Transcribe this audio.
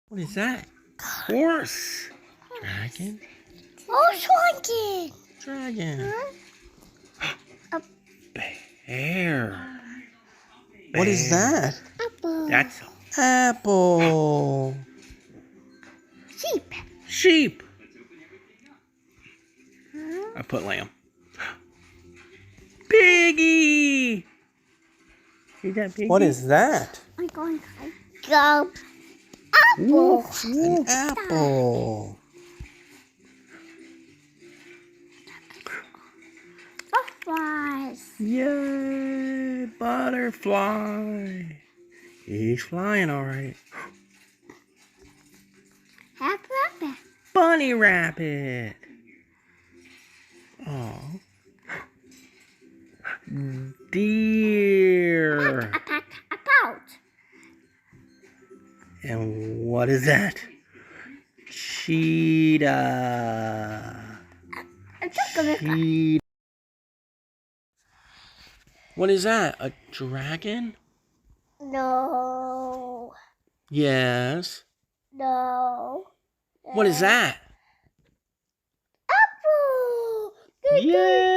What is that? Horse. Dragon. Oh, Dragon. A Bear. What is that? apple. That's Apple. Sheep. sheep. I put lamb. Piggy. See that piggy? What is that? I'm going to go. Apple. An apple. Butterflies. Yay, butterfly. He's flying all right. Happy rabbit. Bunny rabbit. Oh. Deer. A pout. And what is that? Cheetah. A chocolate. Cheetah. What is that? A dragon? No. Yes. No. What is that? Apple. Yay!